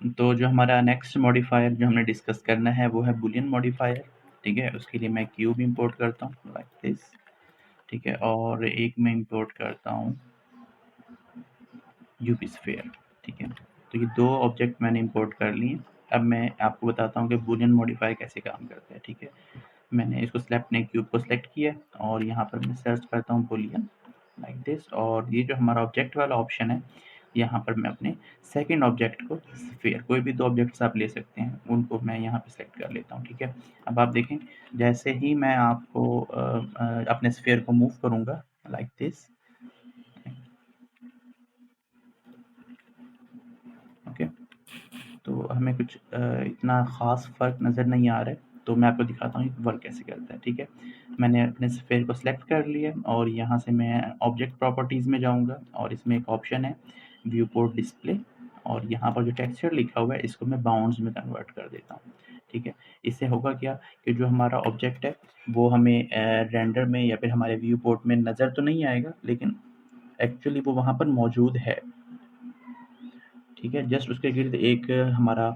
तो जो हमारा नेक्स्ट मॉडिफायर जो हमने डिस्कस करना है वो है बूलियन मॉडिफायर। ठीक है, उसके लिए मैं क्यूब इंपोर्ट करता हूँ लाइक दिस। ठीक है, और एक मैं इंपोर्ट करता हूँ यूपी स्फीयर। ठीक है, तो ये दो ऑब्जेक्ट मैंने इंपोर्ट कर लिए। अब मैं आपको बताता हूँ कि बूलियन मॉडिफायर कैसे काम करता है। ठीक है, मैंने इसको अपने क्यूब को सिलेक्ट किया और यहाँ पर मैं सर्च करता हूँ बूलियन लाइक दिस, और ये जो हमारा ऑब्जेक्ट वाला ऑप्शन है, यहाँ पर मैं अपने सेकंड ऑब्जेक्ट को स्फीयर, कोई भी दो ऑब्जेक्ट्स आप ले सकते हैं, उनको मैं यहाँ पे सेलेक्ट कर लेता हूँ। ठीक है, अब आप देखें जैसे ही मैं आपको अपने स्फीयर को मूव करूँगा लाइक दिस। ओके, तो हमें कुछ इतना ख़ास फ़र्क नज़र नहीं आ रहा है, तो मैं आपको दिखाता हूँ ये वर्क कैसे करता है। ठीक है, मैंने अपने स्फीयर को सिलेक्ट कर लिया और यहाँ से मैं ऑब्जेक्ट प्रॉपर्टीज़ में जाऊँगा और इसमें एक ऑप्शन है व्यू पोर्ट डिस्प्ले, और यहाँ पर जो टेक्सचर लिखा हुआ है इसको मैं बाउंड्स में कन्वर्ट कर देता हूँ। ठीक है, इससे होगा क्या कि जो हमारा ऑब्जेक्ट है वो हमें रेंडर में या फिर हमारे व्यू पोर्ट में नज़र तो नहीं आएगा, लेकिन एक्चुअली वो वहाँ पर मौजूद है। ठीक है, जस्ट उसके गिर्द एक हमारा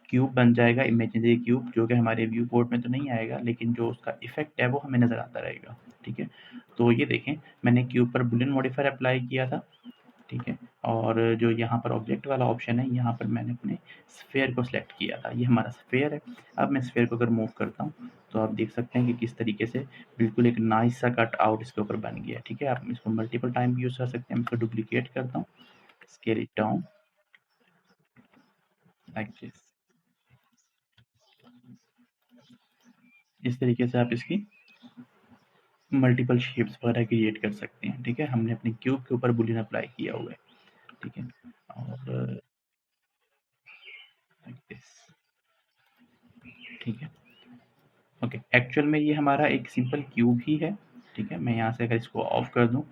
क्यूब बन जाएगा, इमेजिनरी क्यूब, जो कि हमारे व्यू पोर्ट में तो नहीं आएगा, लेकिन जो उसका इफ़ेक्ट है वो हमें नज़र आता रहेगा। ठीक है, तो ये देखें मैंने क्यूब पर बूलियन मॉडिफायर अप्लाई किया था। ठीक है, और जो यहाँ पर ऑब्जेक्ट वाला ऑप्शन है, यहाँ पर मैंने अपने स्फीयर को सिलेक्ट किया था, ये हमारा स्फीयर है। अब मैं स्फीयर को अगर मूव करता हूँ तो आप देख सकते हैं कि किस तरीके से बिल्कुल एक नाइस सा कट आउट इसके ऊपर बन गया। ठीक है, आप इसको मल्टीपल टाइम भी यूज़ कर सकते हैं। मैं इसको डुप्लीकेट करता हूँ, scale it down like this. इस तरीके से आप इसकी मल्टीपल शेप्स वगैरह क्रिएट कर सकते हैं। ठीक है, हमने अपने क्यूब के ऊपर बूलियन अप्लाई किया हुआ है। ठीक है, और लाइक दिस। ठीक है, ओके, एक्चुअल में ये हमारा एक सिंपल क्यूब ही है। ठीक है, मैं यहाँ से अगर इसको ऑफ कर दूँ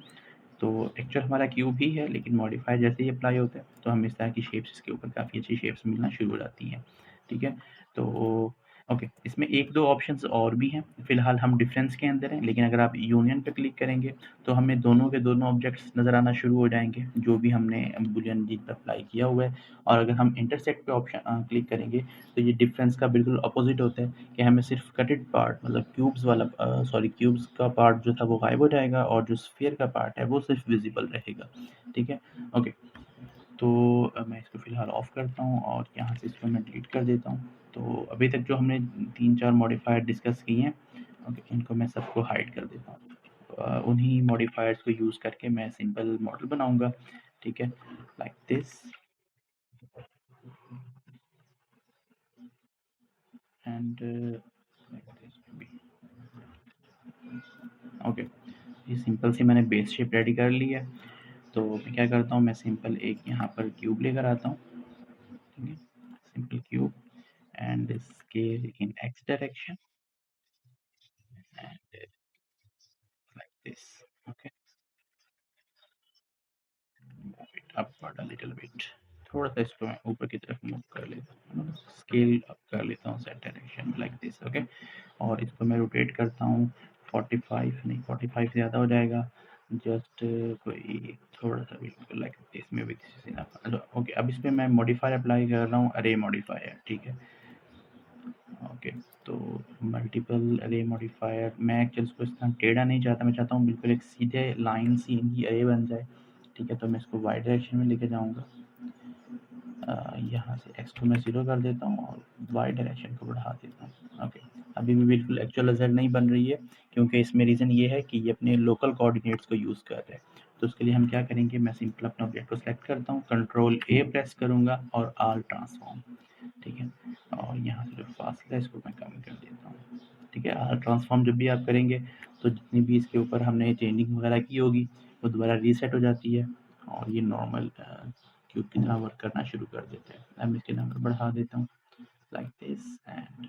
तो एक्चुअल हमारा क्यूब ही है, लेकिन मॉडिफायर जैसे ही अप्लाई होता है तो हमें इस तरह की शेप्स इसके ऊपर काफ़ी अच्छी शेप्स मिलना शुरू हो जाती हैं। ठीक है, तो ओके, इसमें एक दो ऑप्शंस और भी हैं। फिलहाल हम डिफरेंस के अंदर हैं, लेकिन अगर आप यूनियन पे क्लिक करेंगे तो हमें दोनों के दोनों ऑब्जेक्ट्स नज़र आना शुरू हो जाएंगे जो भी हमने बूलियन जिन पर अप्लाई किया हुआ है। और अगर हम इंटरसेक्ट पे ऑप्शन क्लिक करेंगे तो ये डिफरेंस का बिल्कुल अपोजिट होता है कि हमें सिर्फ कटेड पार्ट, मतलब क्यूब्स वाला सॉरी क्यूब्स का पार्ट जो था वो गायब हो जाएगा और जो स्फीयर का पार्ट है वो सिर्फ विजिबल रहेगा। ठीक है, ओके, तो मैं इसको फ़िलहाल ऑफ करता हूँ और यहाँ से इसको मैं डिलीट कर देता हूँ। तो अभी तक जो हमने 3-4 मॉडिफायर डिस्कस किए हैं, ओके, इनको मैं सबको हाइड कर देता हूँ। उन्हीं मॉडिफायर्स को यूज़ करके मैं सिंपल मॉडल बनाऊँगा। ठीक है, like this and like this may B. Okay, ये सिंपल सी मैंने बेस शेप रेडी कर ली है। तो मैं क्या करता हूँ, मैं सिंपल एक यहाँ पर क्यूब लेकर आता हूँ। ठीक है, simple cube and scale in x direction and like this. Okay, move it upward a little bit. थोड़ा सा इसको मैं ऊपर की तरफ मूव कर लेता हूँ, स्केल अप कर लेता हूँ set direction like this. Okay, और इसको मैं रोटेट करता हूँ 45 नहीं, 45 ज़्यादा हो जाएगा, जस्ट कोई थोड़ा सा बिल्कुल लाइक दिस में भी दिस इज इनफ। ओके, अब इस पर मैं मॉडिफायर अप्लाई कर रहा हूँ, अरे मॉडिफायर। ठीक है, ओके, तो मल्टीपल अरे मॉडिफायर, मैं एक्चुअली इसको इस तरह टेढ़ा नहीं चाहता, मैं चाहता हूँ बिल्कुल एक सीधे लाइन सी इनकी अरे बन जाए। ठीक है, तो मैं इसको वाई डायरेक्शन में लेके जाऊँगा। यहाँ से एक्स को मैं 0 कर देता हूँ और वाई डायरेक्शन को बढ़ा देता हूँ। ओके, अभी भी बिल्कुल एक्चुअल रिजल्ट नहीं बन रही है, क्योंकि इसमें रीज़न ये है कि ये अपने लोकल कोऑर्डिनेट्स को यूज़ कर रहे हैं। तो उसके लिए हम क्या करेंगे, मैं सिंपल अपने ऑब्जेक्ट को सेलेक्ट करता हूँ, कंट्रोल ए प्रेस करूँगा और आल ट्रांसफॉर्म। ठीक है, और यहाँ से जो फासला है इसको मैं कम कर देता हूँ। ठीक है, आल ट्रांसफॉर्म जब भी आप करेंगे तो जितनी भी इसके ऊपर हमने चेंजिंग वगैरह की होगी वो दोबारा रीसेट हो जाती है और ये नॉर्मल क्यूब की तरह वर्क करना शुरू कर देते हैं। अब मैं इसके नंबर बढ़ा देता हूँ like this and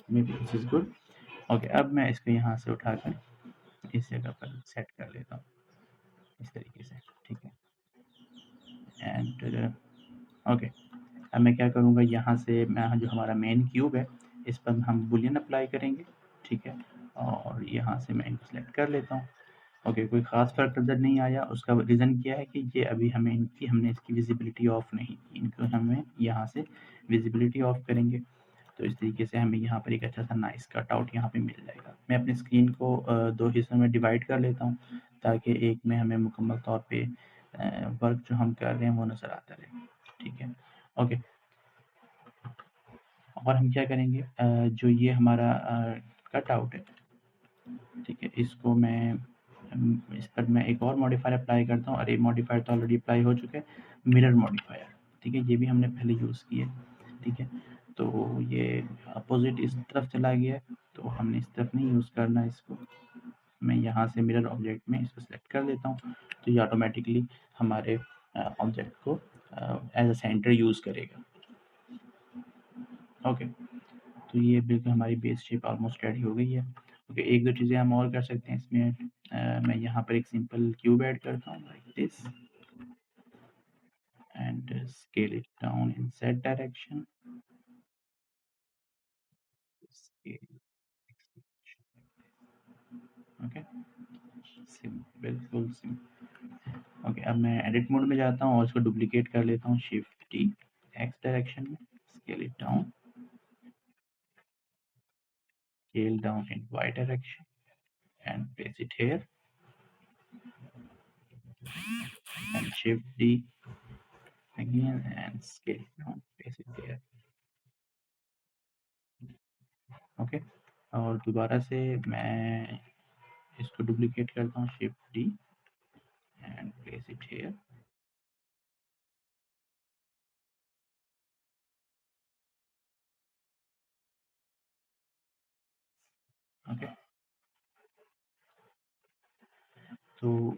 may B this is good. Okay, अब मैं इसको यहाँ से उठाकर इस जगह पर सेट कर लेता हूँ इस तरीके से। ठीक है, एंड ओके, अब मैं क्या करूँगा, यहाँ से मैं जो हमारा मेन क्यूब है इस पर हम बूलियन अप्लाई करेंगे। ठीक है, और यहाँ से मैं इनको सेलेक्ट कर लेता हूँ ओके, कोई ख़ास फ़र्क नज़र नहीं आया, उसका रीज़न क्या है कि ये अभी हमने इसकी विज़िबिलिटी ऑफ़ नहीं की, इनको हमें यहाँ से विज़िबिलिटी ऑफ़ करेंगे, तो इस तरीके से हमें यहाँ पर एक अच्छा-सा नाइस कटआउट यहाँ पे मिल जाएगा। मैं अपनी स्क्रीन को 2 हिस्सों में डिवाइड कर लेता हूँ, ताकि एक में हमें मुकम्मल तौर पे वर्क जो हम कर रहे हैं वो नज़र आता रहे, ठीक है? ओके, और हम क्या करेंगे, जो ये हमारा कटआउट है, ठीक है, इसको मैं इस पर मैं एक और मॉडिफायर अप्लाई करता हूँ। अरे मॉडिफायर तो ऑलरेडी अप्लाई हो चुके हैं, मिरर मॉडिफायर, ठीक है, ये भी हमने पहले यूज़ किए, ठीक है। तो ये अपोजिट इस तरफ चला गया है, तो हमने इस तरफ नहीं यूज़ करना इसको। मैं यहाँ से मिरर ऑब्जेक्ट में इसको सेलेक्ट कर लेता हूँ, तो ये ऑटोमेटिकली हमारे ऑब्जेक्ट को एज अ सेंटर यूज़ करेगा। ओके, तो ये बिल्कुल हमारी बेस शेप ऑलमोस्ट रेडी हो गई है। ओके, एक दो चीज़ें हम और कर सकते हैं इसमें। मैं यहाँ पर एक सिंपल क्यूब ऐड करता हूँ like this and scale it down in z direction, scale, okay, बिल्कुल सिंपल। ओके, अब मैं एडिट मोड में जाता हूँ और इसको डुप्लीकेट कर लेता हूँ, शिफ्ट टी, एक्स डायरेक्शन में, scale it down, scale down in y direction and place it here, and shift D again and scale it down, place it there. Okay, और दोबारा से मैं इसको डुप्लीकेट करता हूँ, shift D and place it here. Okay, तो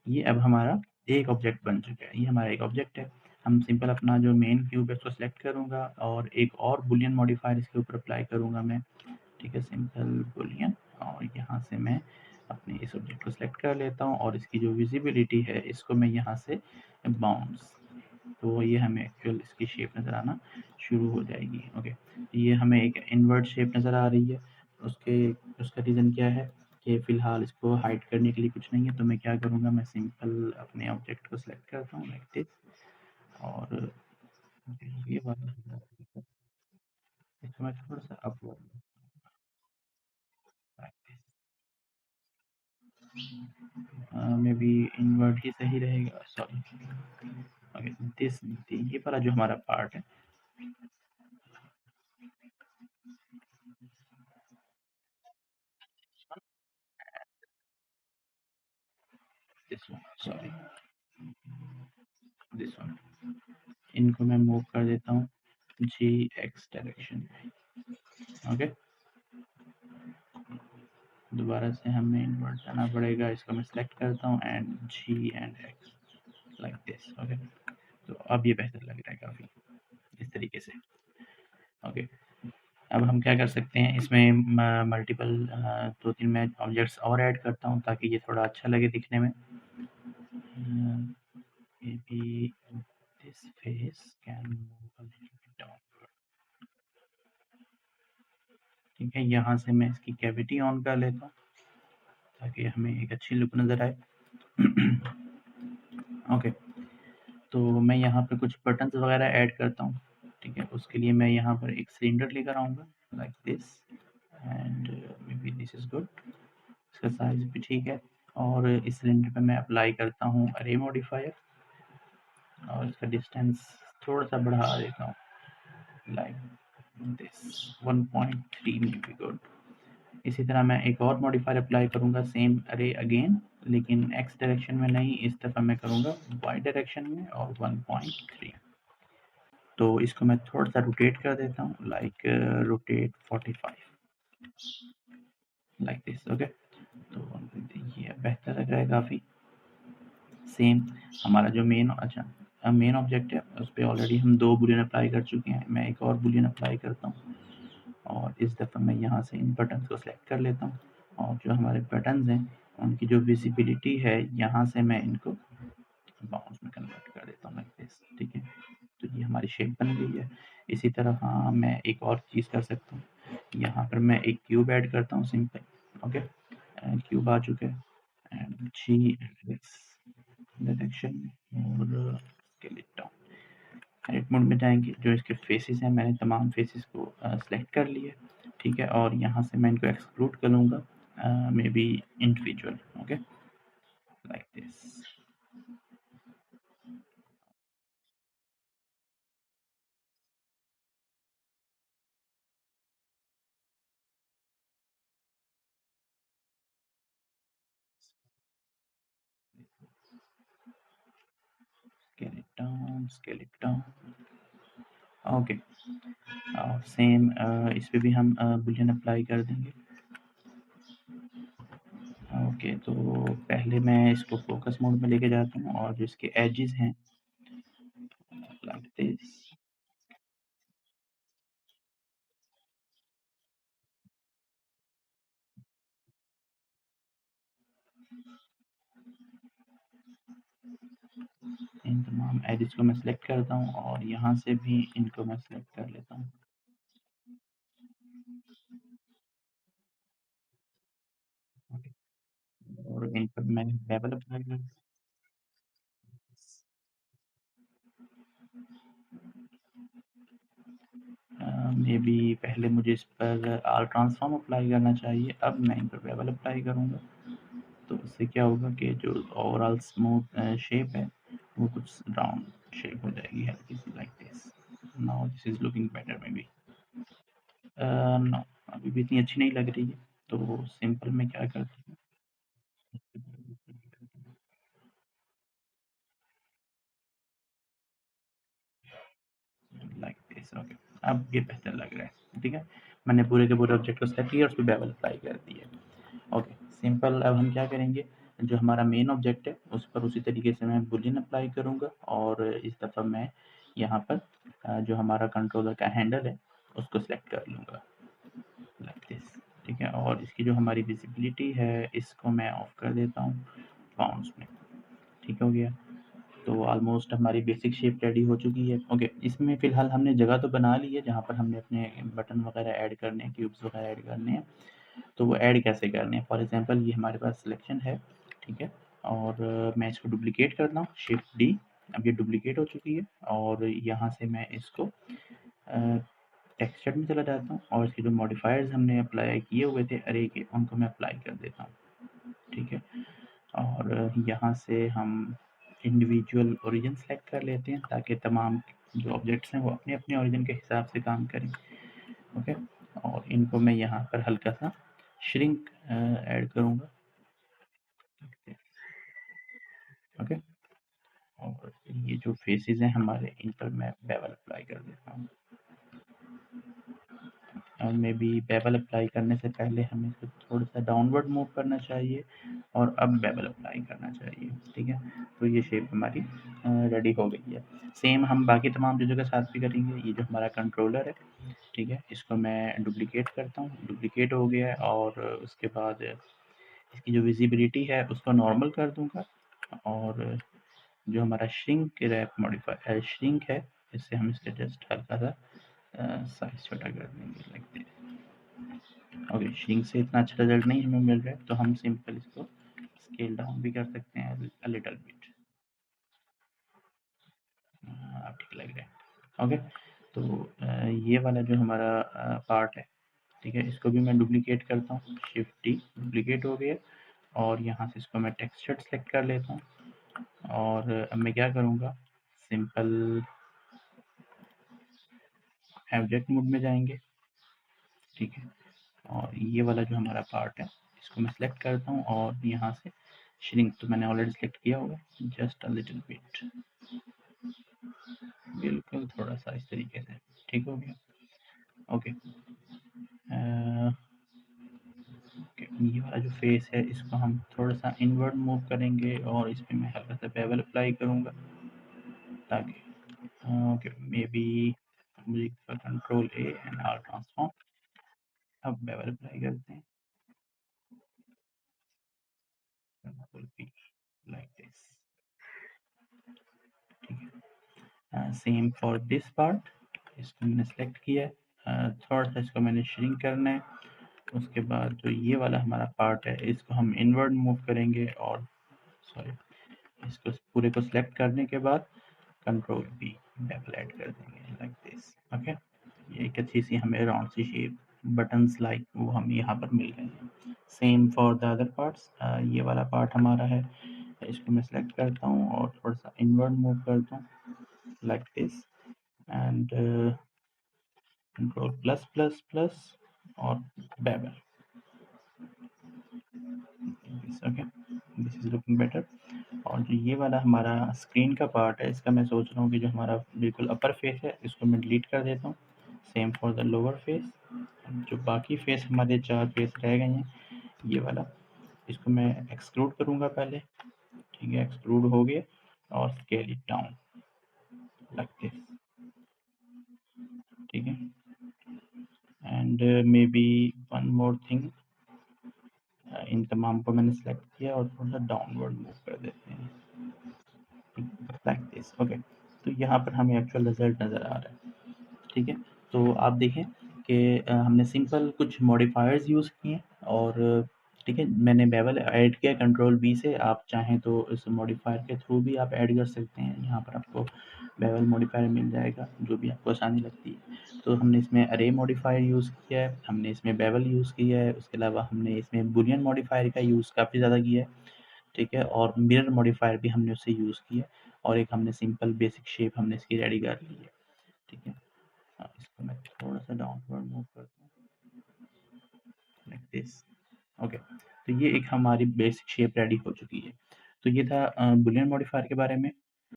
ये अब हमारा एक ऑब्जेक्ट बन चुका है, ये हमारा एक ऑब्जेक्ट है। हम सिंपल अपना जो मेन क्यूब है उसको सेलेक्ट करूँगा और एक और बुलियन मॉडिफायर इसके ऊपर अप्लाई करूँगा मैं, ठीक है, सिंपल बुलियन, और यहाँ से मैं अपने इस ऑब्जेक्ट को सेलेक्ट कर लेता हूँ और इसकी जो विजिबिलिटी है इसको मैं यहाँ से बाउंस, तो ये हमें एक्चुअल इसकी शेप नज़र आना शुरू हो जाएगी। ओके, ये हमें एक इन्वर्ट शेप नज़र आ रही है, उसका रीज़न क्या है कि फ़िलहाल इसको हाइड करने के लिए कुछ नहीं है, तो मैं क्या करूँगा, मैं सिंपल अपने ऑब्जेक्ट को सेलेक्ट करता हूँ लाइक दिस, और ये वाला इसको मैं थोड़ा-सा upward like this, may be invert ही सही रहेगा, सॉरी। ओके, दिस, ये वाला जो हमारा पार्ट है, this one, sorry, this one, इनको मैं मूव कर देता हूँ जी एक्स डायरेक्शन में। ओके, दोबारा से हमें इन्वर्ट करना पड़ेगा, इसको मैं सेलेक्ट करता हूँ and G and X like this. Okay, तो अब ये बेहतर लग रहा है काफ़ी इस तरीके से। ओके, अब हम क्या कर सकते हैं, इसमें मल्टीपल 2-3 मैं ऑब्जेक्ट्स और ऐड करता हूँ ताकि ये थोड़ा अच्छा लगे दिखने में। May be this face can move a little bit down, ठीक है, यहाँ से मैं इसकी कैविटी ऑन कर लेता हूँ ताकि हमें एक अच्छी लुक नज़र आए। ओके, तो मैं यहाँ पे कुछ बटन्स वगैरह ऐड करता हूँ, ठीक है, उसके लिए मैं यहाँ पर एक सिलेंडर लेकर आऊँगा like this and may B this is good, इसका साइज़ भी ठीक है, और इस सिलेंडर पे मैं अप्लाई करता हूँ अरे मॉडिफायर और इसका डिस्टेंस थोड़ा-सा बढ़ा देता हूँ like this, 1.3 may be good. इसी तरह मैं एक और मॉडिफायर अप्लाई करूँगा, सेम अरे अगेन, लेकिन एक्स डायरेक्शन में नहीं, इस दफ़ा मैं करूँगा वाई डायरेक्शन में और 1.3। तो इसको मैं थोड़ा-सा रोटेट कर देता हूँ like rotate 45 like this. Okay, तो ये बेहतर लग रहा है काफ़ी। सेम हमारा जो मेन ऑब्जेक्ट है उस पे ऑलरेडी हम 2 बूलियन अप्लाई कर चुके हैं, मैं एक और बूलियन अप्लाई करता हूँ और इस दफ़ा मैं यहाँ से इन बटन्स को सेलेक्ट कर लेता हूँ और जो हमारे बटन्स हैं उनकी जो विजिबिलिटी है यहाँ से मैं इनको बाउंस में कन्वर्ट कर देता हूँ लाइक दिस, ठीक है, तो ये हमारी शेप बन गई है। इसी तरह हाँ, मैं एक और चीज़ कर सकता हूँ, यहाँ पर मैं एक क्यूब ऐड करता हूँ सिंपल। ओके, क्यूब आ चुका है एंड जी डायरेक्शन और स्केलेटन। एडिट मोड में जाएंगे, जो इसके फेसेस हैं मैंने तमाम फेसेस को सेलेक्ट कर लिए, ठीक है, और यहाँ से मैं इनको एक्सक्लूड करूँगा, may be individual, okay, like this. Skeleton okay. Same इस पे भी हम बुलियन अप्लाई कर देंगे। ओके, तो पहले मैं इसको फोकस मोड में लेके जाता हूँ और जो इसके एजेस हैं लाइक दिस। इन तमाम एजेस को मैं सिलेक्ट करता हूँ और यहाँ से भी इनको मैं सिलेक्ट कर लेता हूँ। ओके, और इन पर मैं बेवल अप्लाई कर, मे बी पहले मुझे इस पर आल ट्रांसफॉर्म अप्लाई करना चाहिए, अब मैं इन पर बेवल अप्लाई करूँगा। तो इससे क्या होगा कि जो ओवरऑल स्मूथ शेप है वो कुछ राउंड शेप हो जाएगी हल्की सी, like this. Now this is looking better may be. No, अभी भी इतनी अच्छी नहीं लग रही है, तो सिंपल में क्या करती हूँ, लाइक दिस। ओके, अब ये बेहतर लग रहा है, ठीक है। मैंने पूरे के पूरे ऑब्जेक्ट को सेलेक्ट किया और उस पर बेवल अप्लाई कर दिया। Okay, simple. अब हम क्या करेंगे, जो हमारा मेन ऑब्जेक्ट है उस पर उसी तरीके से मैं बुलियन अप्लाई करूँगा और इस दफ़ा मैं यहाँ पर जो हमारा कंट्रोलर का हैंडल है उसको सिलेक्ट कर लूँगा, लाइक दिस, ठीक है। और इसकी जो हमारी विजिबिलिटी है इसको मैं ऑफ कर देता हूँ बाउंड्स में, ठीक हो गया। तो ऑलमोस्ट हमारी बेसिक शेप रेडी हो चुकी है। ओके, इसमें फ़िलहाल हमने जगह तो बना ली है जहाँ पर हमने अपने बटन वगैरह ऐड करने हैं, क्यूब्स वगैरह ऐड करने हैं। तो वो ऐड कैसे करने हैं, फॉर एग्ज़ाम्पल ये हमारे पास सिलेक्शन है, ठीक है, और मैं इसको डुप्लिकेट करता हूँ, शिफ्ट डी। अब ये डुप्लिकेट हो चुकी है और यहाँ से मैं इसको टेक्सचर में चला जाता हूँ और इसके जो मॉडिफायर्स हमने अप्लाई किए हुए थे अरे के, उनको मैं अप्लाई कर देता हूँ, ठीक है। और यहाँ से हम इंडिविजुअल ओरिजिन सेलेक्ट कर लेते हैं ताकि तमाम जो ऑब्जेक्ट्स हैं वो अपने अपने ओरिजिन के हिसाब से काम करें, ओके। और इनको मैं यहाँ पर हल्का सा श्रिंक ऐड करूँगा, ओके। और ये जो फेसेस हैं हमारे इन पर मैं बेवल अप्लाई कर देता हूँ। मे बी बेवल अप्लाई करने से पहले हमें इसको थोड़ा सा डाउनवर्ड मूव करना चाहिए और अब बेवल अप्लाई करना चाहिए, ठीक है। तो ये शेप हमारी रेडी हो गई है। सेम हम बाकी तमाम चीज़ों के साथ भी करेंगे। ये जो हमारा कंट्रोलर है, ठीक है, इसको मैं डुप्लिकेट करता हूँ, डुप्लिकेट हो गया है और उसके बाद इसकी जो विजिबिलिटी है उसको नॉर्मल कर दूंगा और जो हमारा श्रिंक रैप मॉडिफायर श्रिंक है इससे हम इसके जस्ट हल्का सा साइज छोटा कर देंगे, लाइक दिस। ओके, श्रिंक से इतना अच्छा रिजल्ट नहीं हमें मिल रहा है तो हम सिंपल इसको स्केल डाउन भी कर सकते हैं अ लिटिल बिट। अब ठीक लग रहा है, ओके। तो ये वाला जो हमारा पार्ट है, ठीक है, इसको भी मैं डुप्लिकेट करता हूँ, शिफ्ट डी, डुप्लिकेट हो गया और यहाँ से इसको मैं टेक्सचर सेलेक्ट कर लेता हूँ और अब मैं क्या करूँगा, सिंपल ऑब्जेक्ट मोड में जाएंगे, ठीक है। और ये वाला जो हमारा पार्ट है इसको मैं सिलेक्ट करता हूँ और यहाँ से श्रिंक तो मैंने ऑलरेडी सिलेक्ट किया हुआ है, जस्ट अ लिटिल बिट, बिल्कुल थोड़ा सा इस तरीके से, ठीक हो गया, ओके। ओके, ये वाला जो फेस है इसको हम थोड़ा सा इनवर्ड मूव करेंगे और इस पे मैं हल्का सा बेवल अप्लाई करूँगा ताकि ओके, मे बी मुझे control A and R transform. अब बेवल अप्लाई करते हैं, कंट्रोल पी, लाइक दिस, ठीक है। सेम फॉर दिस पार्ट, इसको मैंने सेलेक्ट किया है, थोड़ा सा इसको मैंने श्रिंक करना है उसके बाद जो ये वाला हमारा पार्ट है इसको हम इनवर्ड मूव करेंगे और सॉरी इसको पूरे को सिलेक्ट करने के बाद कंट्रोल बी बेवल ऐड कर देंगे लाइक दिस। ओके, ये एक अच्छी सी हमें राउंड सी शेप बटन्स लाइक वो हमें यहाँ पर मिल गए हैं। Same for the other parts, ये वाला पार्ट हमारा है, इसको मैं सिलेक्ट करता हूँ और थोड़ा सा इनवर्ड मूव करता हूँ like this and control plus plus plus और bevel. Okay, this is looking better. और जो ये वाला हमारा स्क्रीन का पार्ट है इसका मैं सोच रहा हूँ कि जो हमारा बिल्कुल अपर फेस है इसको मैं डिलीट कर देता हूँ। Same for the lower face, जो बाकी फेस हमारे 4 फेस रह गए हैं ये वाला, इसको मैं एक्सक्लूड करूँगा पहले। ठीक है, एक्सक्लूड हो गए और scale it down like this. ठीक है, and may be one more thing, इन तमाम को मैंने सेलेक्ट किया और थोड़ा सा डाउनवर्ड मूव कर देते हैं लाइक दिस। ओके, तो यहाँ पर हमें एक्चुअल रिजल्ट नज़र आ रहा है। ठीक है, तो आप देखें कि हमने सिंपल कुछ मॉडिफायर्स यूज़ किए और ठीक है, मैंने बेवल ऐड किया कंट्रोल बी से। आप चाहें तो इस मॉडिफायर के थ्रू भी आप ऐड कर सकते हैं, यहाँ पर आपको बेवल मॉडिफायर मिल जाएगा जो भी आपको आसानी लगती है। तो हमने इसमें अरे मॉडिफायर यूज़ किया है, हमने इसमें बेवल यूज़ किया है, उसके अलावा हमने इसमें बुलियन मॉडिफायर का यूज़ काफ़ी ज़्यादा किया है। ठीक है, और मिरर मॉडिफायर भी हमने उससे यूज़ किया और एक हमने सिंपल बेसिक शेप हमने इसकी रेडी कर ली है। ठीक है, इसको मैं थोड़ा सा डाउनवर्ड मूव करता हूँ लाइक दिस। ओके, तो ये एक हमारी बेसिक शेप रेडी हो चुकी है। तो ये था बुलियन मॉडिफायर के बारे में।